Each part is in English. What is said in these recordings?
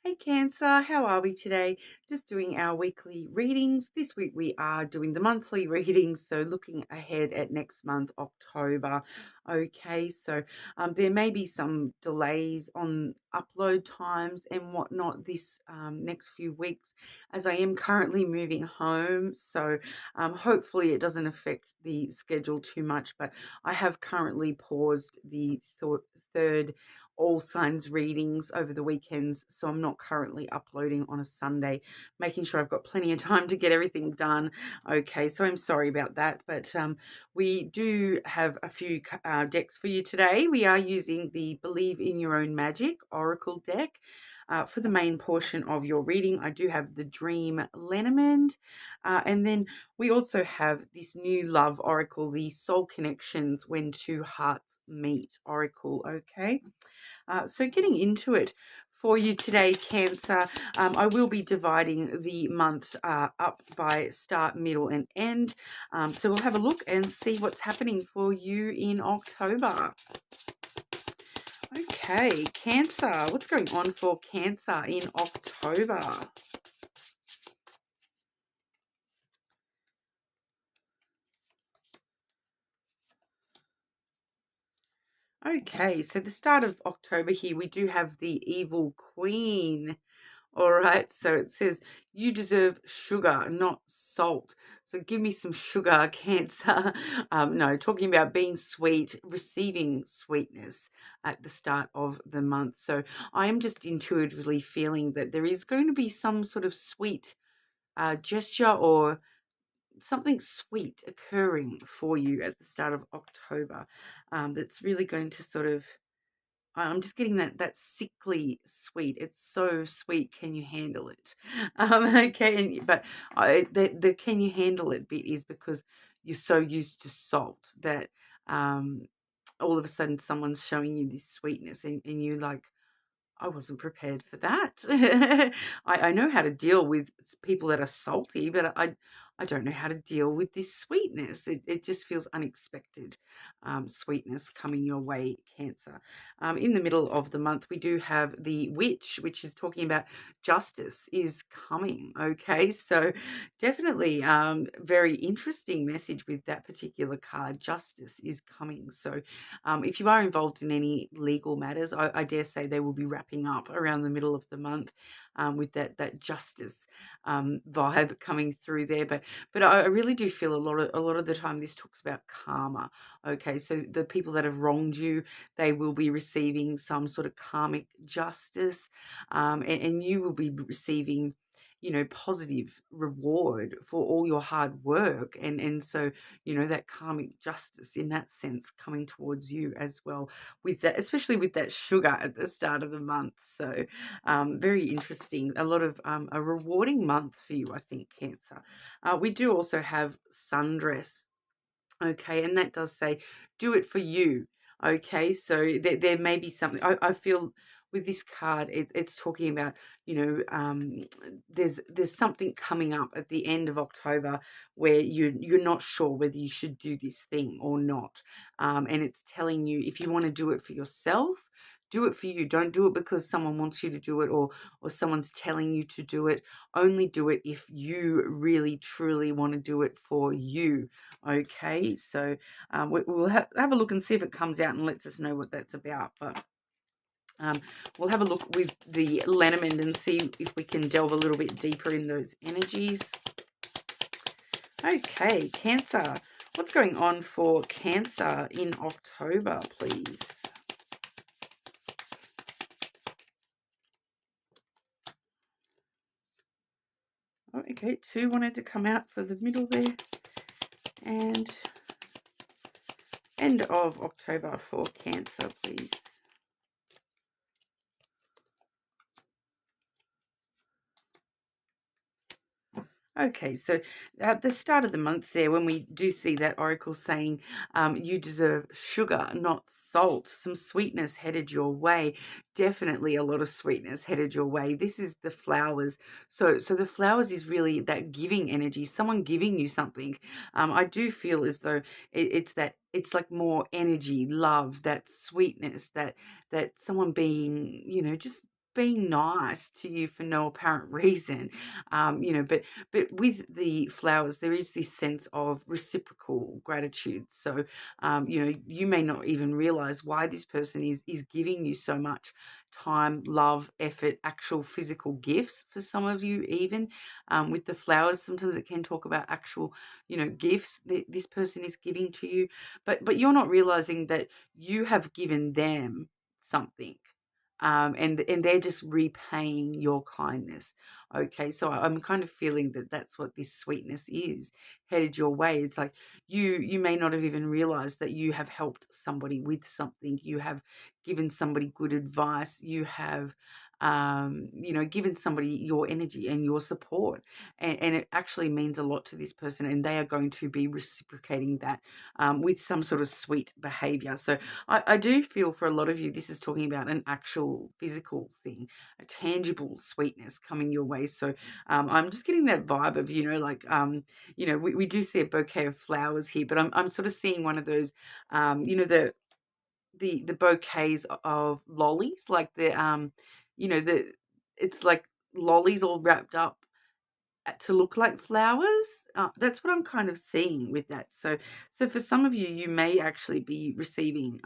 Hey Cancer, how are we today? Just doing our weekly readings. This week we are doing the monthly readings, so looking ahead at next month, October. Okay, so there may be some delays on upload times and whatnot this next few weeks, as I am currently moving home. So hopefully it doesn't affect the schedule too much, but I have currently paused the third all signs readings over the weekends, so I'm not currently uploading on a Sunday, making sure I've got plenty of time to get everything done. Okay, so I'm sorry about that, but we do have a few decks for you today. We are using the Believe in Your Own Magic Oracle deck. For the main portion of your reading, I do have the Dream Lenormand, and then we also have this new love oracle, the Soul Connections When Two Hearts Meet oracle. Okay, so getting into it for you today, Cancer, I will be dividing the month up by start, middle, and end. So we'll have a look and see what's happening for you in October. Okay, Cancer, what's going on for Cancer in October? Okay, so the start of October here, we do have the Evil Queen. All right, so it says you deserve sugar, not salt. So give me some sugar, Cancer. No, talking about being sweet, receiving sweetness at the start of the month. So I am just intuitively feeling that there is going to be some sort of sweet gesture or something sweet occurring for you at the start of October that's really going to sort of I'm just getting that sickly sweet. It's so sweet. Can you handle it? Okay, but the can you handle it bit is because you're so used to salt that um, all of a sudden someone's showing you this sweetness and you like, I wasn't prepared for that. I know how to deal with people that are salty, but I don't know how to deal with this sweetness. It just feels unexpected sweetness coming your way, Cancer. In the middle of the month, we do have the Witch, which is talking about justice is coming. Okay, so definitely very interesting message with that particular card. Justice is coming. So if you are involved in any legal matters, I dare say they will be wrapping up around the middle of the month with that justice vibe coming through there. But I really do feel a lot of the time this talks about karma. Okay, so the people that have wronged you, they will be receiving some sort of karmic justice, and you will be receiving positive reward for all your hard work and so that karmic justice in that sense coming towards you as well with that, especially with that sugar at the start of the month. So very interesting, a lot of a rewarding month for you, I think, Cancer. We do also have sundress. Okay, and that does say do it for you. Okay, so there may be something I feel with this card. It's talking about there's something coming up at the end of October where you're not sure whether you should do this thing or not, and it's telling you if you want to do it for yourself, do it for you. Don't do it because someone wants you to do it or someone's telling you to do it. Only do it if you really truly want to do it for you. Okay, so we'll have a look and see if it comes out and lets us know what that's about. But we'll have a look with the Lenormand and see if we can delve a little bit deeper in those energies. Okay, Cancer. What's going on for Cancer in October, please? Oh, okay, 2 wanted to come out for the middle there. And end of October for Cancer, please. Okay, so at the start of the month there, when we do see that oracle saying you deserve sugar, not salt, some sweetness headed your way, definitely a lot of sweetness headed your way. This is the flowers. So the flowers is really that giving energy, someone giving you something. I do feel as though it's like more energy, love, that sweetness, that someone being, just being nice to you for no apparent reason. But with the flowers, there is this sense of reciprocal gratitude. So, you may not even realize why this person is giving you so much time, love, effort, actual physical gifts for some of you, even with the flowers. Sometimes it can talk about actual, gifts that this person is giving to you, but you're not realizing that you have given them something. And they're just repaying your kindness. Okay, so I'm kind of feeling that that's what this sweetness is headed your way. It's like you may not have even realized that you have helped somebody with something. You have given somebody good advice. You have given somebody your energy and your support, and it actually means a lot to this person, and they are going to be reciprocating that with some sort of sweet behavior. So I do feel for a lot of you, this is talking about an actual physical thing, a tangible sweetness coming your way. So I'm just getting that vibe of, we do see a bouquet of flowers here, but I'm sort of seeing one of those, the bouquets of lollies, like the it's like lollies all wrapped up to look like flowers. That's what I'm kind of seeing with that. So for some of you, you may actually be receiving,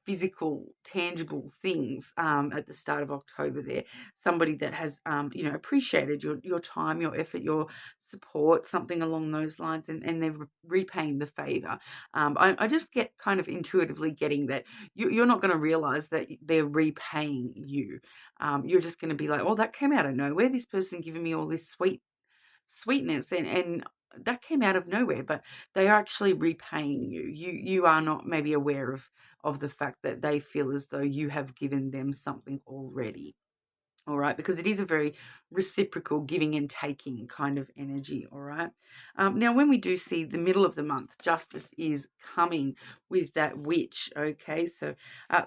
physical, tangible things at the start of October. There, somebody that has, appreciated your time, your effort, your support, something along those lines, and they're repaying the favor. I just get kind of intuitively getting that you're not going to realize that they're repaying you. You're just going to be like, oh, that came out of nowhere. This person giving me all this sweetness, and that came out of nowhere, but they are actually repaying you. You are not maybe aware of the fact that they feel as though you have given them something already. All right, because it is a very reciprocal giving and taking kind of energy. All right. Now, when we do see the middle of the month, justice is coming with that witch. Okay, so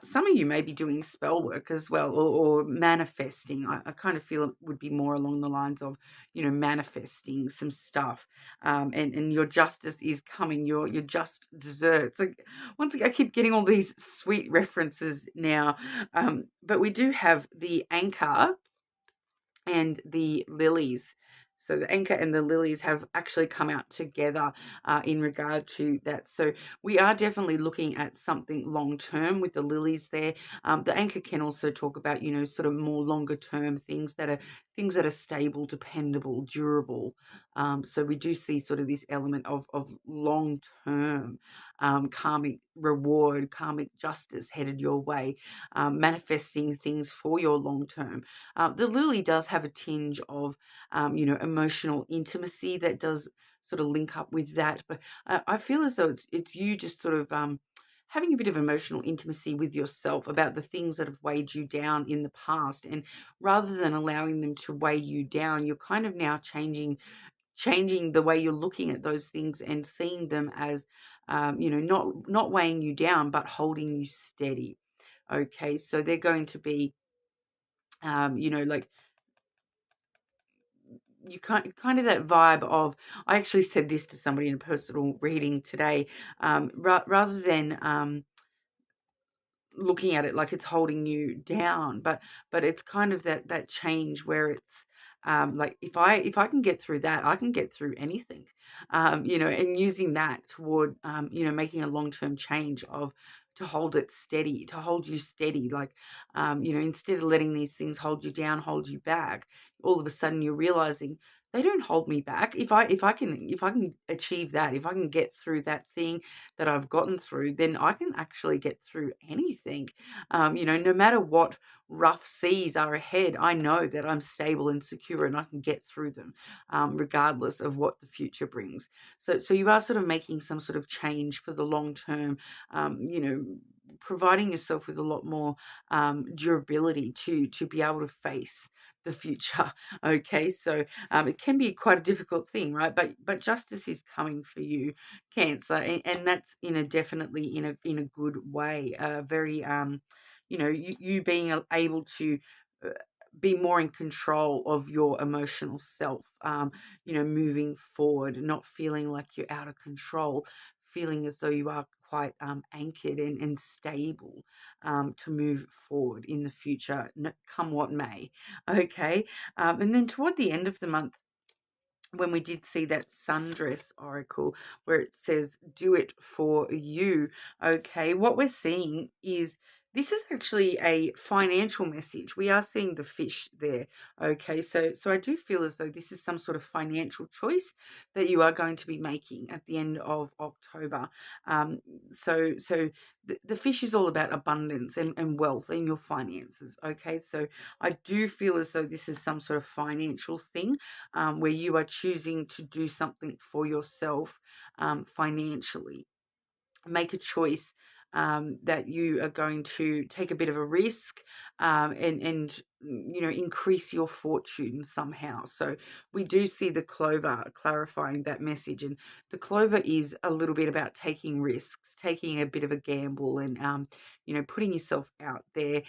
some of you may be doing spell work as well, or manifesting. I kind of feel it would be more along the lines of, manifesting some stuff, and your justice is coming. Your just desserts. Like, once again, I keep getting all these sweet references now, but we do have the anchor and the lilies. So the anchor and the lilies have actually come out together in regard to that. So we are definitely looking at something long term with the lilies there. The anchor can also talk about, sort of more longer term things that are stable, dependable, durable. So we do see sort of this element of long term karmic reward, karmic justice headed your way, manifesting things for your long term. The lily does have a tinge of, emotional intimacy that does sort of link up with that. But I feel as though it's you just sort of having a bit of emotional intimacy with yourself about the things that have weighed you down in the past, and rather than allowing them to weigh you down, you're kind of now changing the way you're looking at those things and seeing them as, not weighing you down, but holding you steady. Okay, so they're going to be, like, you kind of that vibe of, I actually said this to somebody in a personal reading today, rather than looking at it like it's holding you down, but it's kind of that change where it's, like, if I can get through that, I can get through anything, and using that toward, making a long-term change of, to hold it steady, to hold you steady, like, instead of letting these things hold you down, hold you back, all of a sudden you're realizing they don't hold me back. If I can achieve that, if I can get through that thing that I've gotten through, then I can actually get through anything. No matter what rough seas are ahead, I know that I'm stable and secure, and I can get through them, regardless of what the future brings. So you are sort of making some sort of change for the long term, providing yourself with a lot more durability to be able to face the future. Okay, so it can be quite a difficult thing, right? But justice is coming for you, Cancer, and that's definitely in a good way. Very, you being able to uh, be more in control of your emotional self. Moving forward, not feeling like you're out of control, feeling as though you are quite anchored and stable to move forward in the future, come what may. Okay. And then toward the end of the month, when we did see that sundress oracle where it says do it for you, okay, what we're seeing is this is actually a financial message. We are seeing the fish there. Okay, so I do feel as though this is some sort of financial choice that you are going to be making at the end of October. um so the fish is all about abundance and wealth and your finances. Okay, so I do feel as though this is some sort of financial thing, where you are choosing to do something for yourself financially. Make a choice that you are going to take a bit of a risk, and increase your fortune somehow. So we do see the clover clarifying that message, and the clover is a little bit about taking risks, taking a bit of a gamble, and putting yourself out there,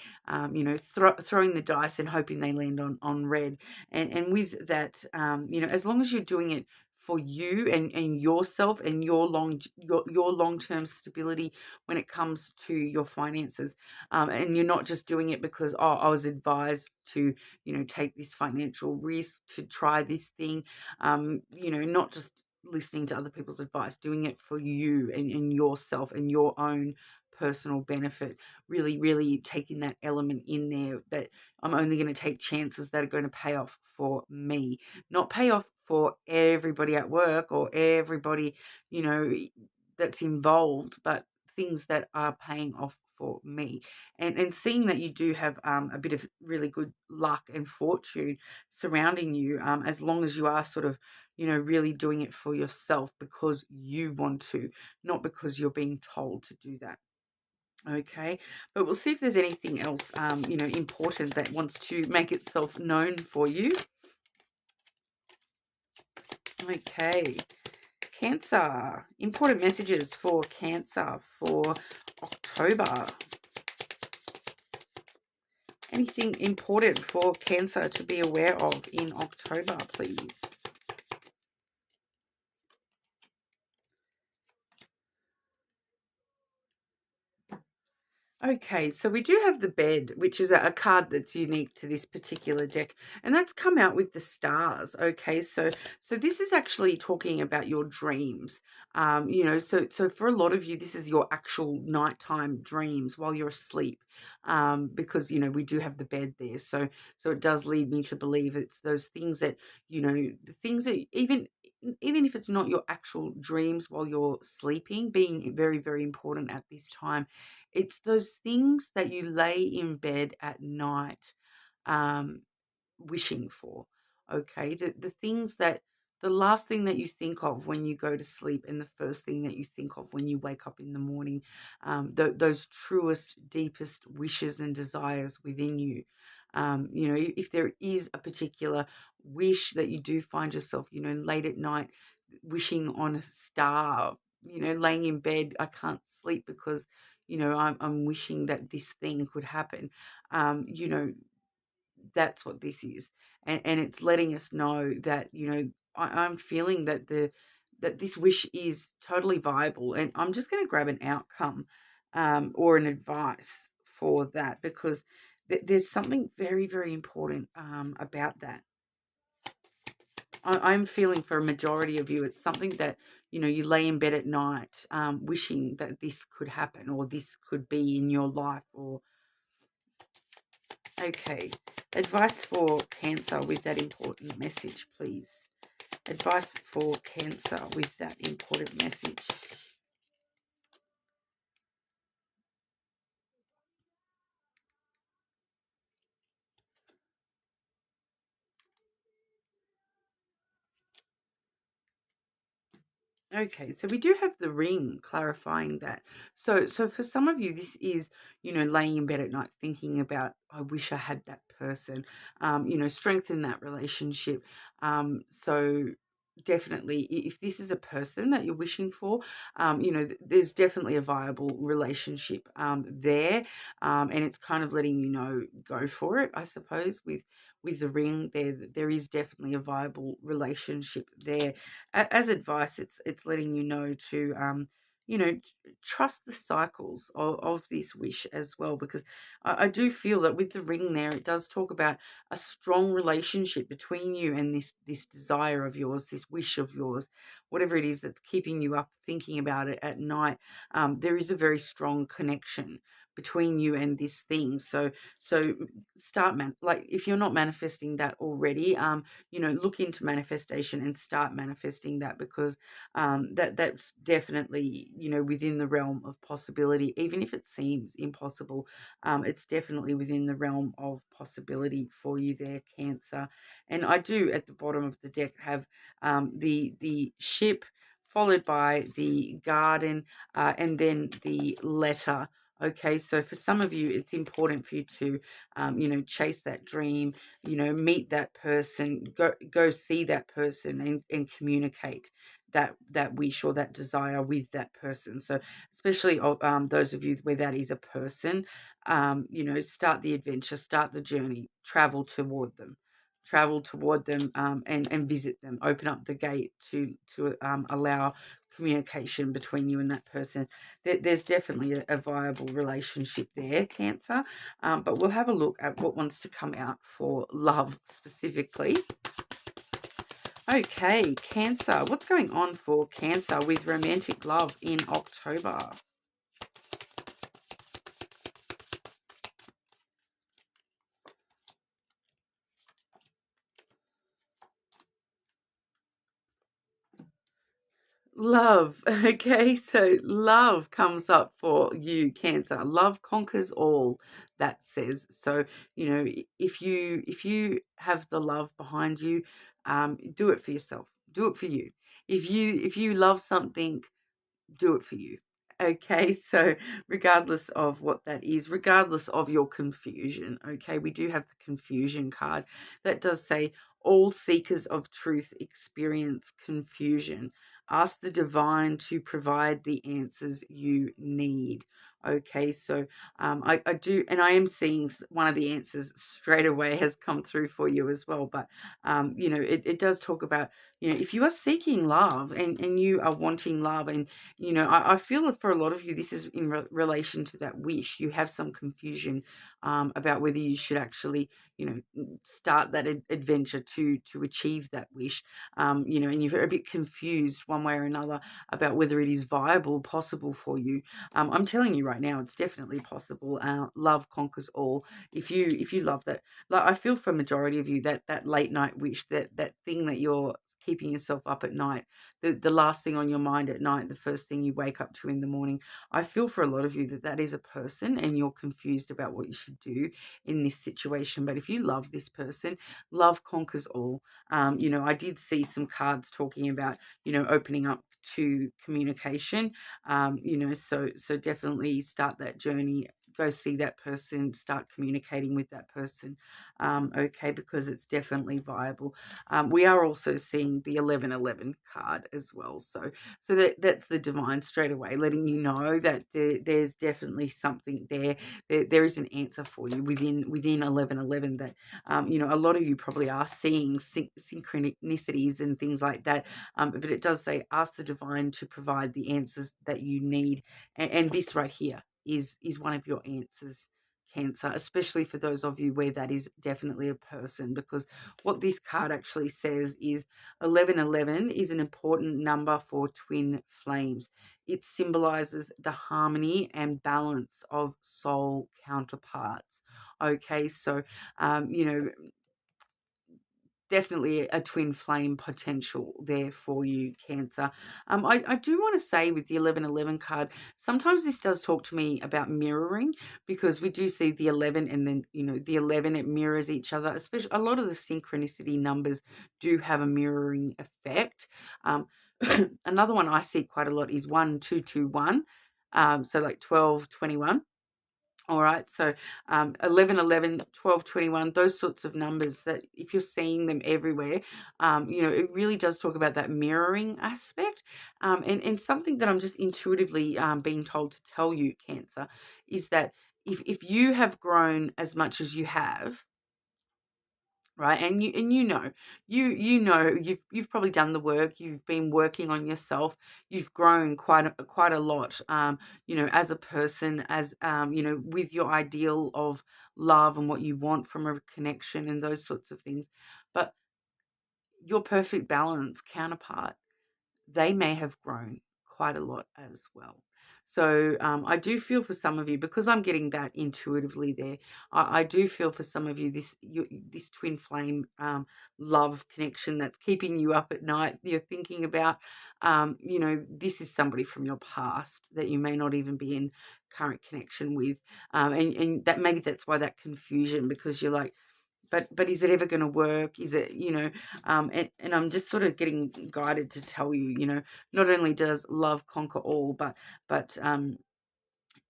throwing the dice and hoping they land on red. And with that, as long as you're doing it for you and yourself and your long-term stability when it comes to your finances, and you're not just doing it because, oh, I was advised to take this financial risk, to try this thing, not just listening to other people's advice, doing it for you and yourself and your own personal benefit. Really, really taking that element in there, that I'm only going to take chances that are going to pay off for me, not pay off for everybody at work or everybody, you know, that's involved, but things that are paying off for me. And seeing that you do have a bit of really good luck and fortune surrounding you, as long as you are sort of, really doing it for yourself because you want to, not because you're being told to do that. Okay, but we'll see if there's anything else, important that wants to make itself known for you. Okay, Cancer. Important messages for Cancer for October. Anything important for Cancer to be aware of in October, please? Okay, so we do have the bed, which is a card that's unique to this particular deck, and that's come out with the stars. Okay, so this is actually talking about your dreams. So for a lot of you, this is your actual nighttime dreams while you're asleep, because we do have the bed there. So it does lead me to believe it's those things that the things that even if it's not your actual dreams while you're sleeping, being very, very important at this time, it's those things that you lay in bed at night, um, wishing for. Okay, the things that the last thing that you think of when you go to sleep, and the first thing that you think of when you wake up in the morning, those truest, deepest wishes and desires within you. If there is a particular wish that you do find yourself, late at night wishing on a star, laying in bed, I can't sleep because I'm wishing that this thing could happen. Um, you know, that's what this is, and it's letting us know that I'm feeling that this wish is totally viable, and I'm just going to grab an outcome, or an advice for that, because there's something very, very important about that. I'm feeling for a majority of you, it's something that you lay in bed at night, wishing that this could happen or this could be in your life. Or okay, advice for Cancer with that important message, please. Advice for Cancer with that important message. Okay, so we do have the ring clarifying that. So for some of you, this is, laying in bed at night thinking about, I wish I had that person, strengthen that relationship. So definitely, if this is a person that you're wishing for, there's definitely a viable relationship there, and it's kind of letting you know, go for it, I suppose, with the ring there. There is definitely a viable relationship there. As advice, it's letting you know to trust the cycles of this wish as well, because I do feel that with the ring there, it does talk about a strong relationship between you and this desire of yours, this wish of yours, whatever it is that's keeping you up thinking about it at night. There is a very strong connection between you and this thing. So start like if you're not manifesting that already, look into manifestation and start manifesting that, because that's definitely within the realm of possibility. Even if it seems impossible, it's definitely within the realm of possibility for you there, Cancer. And I do at the bottom of the deck have the ship, followed by the garden, and then the letter. Okay, so for some of you, it's important for you to, chase that dream, meet that person, go see that person, and communicate that wish or that desire with that person. So especially those of you where that is a person, start the adventure, start the journey, travel toward them, and visit them, open up the gate to allow communication between you and that person. There's definitely a viable relationship there, Cancer. But we'll have a look at what wants to come out for love specifically. Okay, Cancer. What's going on for Cancer with romantic love in October? Love. Okay, so love comes up for you, Cancer. Love conquers all, that says. So, if you have the love behind you, do it for yourself. Do it for you. If you love something, do it for you. Okay, so regardless of what that is, regardless of your confusion, okay, we do have the confusion card that does say all seekers of truth experience confusion. Ask the divine to provide the answers you need. Okay, so I do, and I am seeing one of the answers straight away has come through for you as well. But it does talk about, if you are seeking love and you are wanting love, and I feel that for a lot of you, this is in relation to that wish. You have some confusion about whether you should actually, start that adventure to achieve that wish. And you're a bit confused one way or another about whether it is viable, possible for you. I'm telling you right now, it's definitely possible. Love conquers all. If you love that, like I feel for majority of you, that late night wish, that thing that you're keeping yourself up at night, the last thing on your mind at night, the first thing you wake up to in the morning. I feel for a lot of you that is a person and you're confused about what you should do in this situation. But if you love this person, love conquers all. I did see some cards talking about, opening up to communication. So definitely start that journey. Go see that person, start communicating with that person. Okay, because it's definitely viable. We are also seeing the 1111 card as well. So that's the divine straight away, letting you know that there's definitely something there. There is an answer for you within 1111 that, a lot of you probably are seeing synchronicities and things like that. But it does say, ask the divine to provide the answers that you need. And this right here is one of your answers, Cancer, especially for those of you where that is definitely a person, because what this card actually says is 1111 is an important number for twin flames. It symbolizes the harmony and balance of soul counterparts. Okay, so definitely a twin flame potential there for you, Cancer. I do want to say with the 1111 card, sometimes this does talk to me about mirroring, because we do see the 11 and then, the 11, it mirrors each other. Especially a lot of the synchronicity numbers do have a mirroring effect. Another one I see quite a lot is 1221. So like 1221. All right, so 11, 11, 12, 21, those sorts of numbers, that if you're seeing them everywhere, it really does talk about that mirroring aspect. And something that I'm just intuitively being told to tell you, Cancer, is that if you have grown as much as you have, right? And you know you've probably done the work. You've been working on yourself. You've grown quite a lot, as a person, as with your ideal of love and what you want from a connection and those sorts of things. But your perfect balance counterpart, they may have grown quite a lot as well. So I do feel for some of you, because I'm getting that intuitively there. I do feel for some of you, this twin flame love connection that's keeping you up at night. You're thinking about, this is somebody from your past that you may not even be in current connection with, and that maybe that's why that confusion, because you're like, but is it ever going to work? Is it, and I'm just sort of getting guided to tell you, not only does love conquer all, but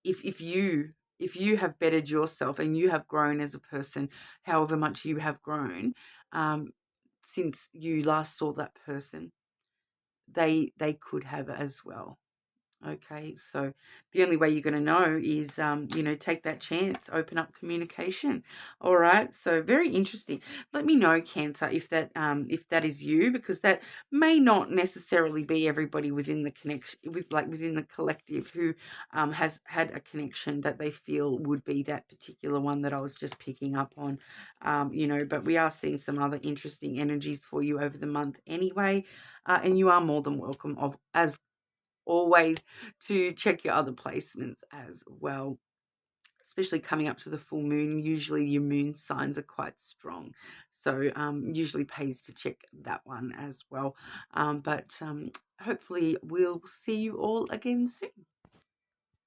if you have bettered yourself and you have grown as a person, however much you have grown, um, since you last saw that person, they could have as well. Okay, so the only way you're going to know is, take that chance, open up communication. All right, so very interesting. Let me know, Cancer, if that is you, because that may not necessarily be everybody within the connection, within the collective, who has had a connection that they feel would be that particular one that I was just picking up on. But we are seeing some other interesting energies for you over the month anyway, and you are more than welcome of as always to check your other placements as well, especially coming up to the full moon. Usually your moon signs are quite strong, so usually pays to check that one as well. But hopefully we'll see you all again soon.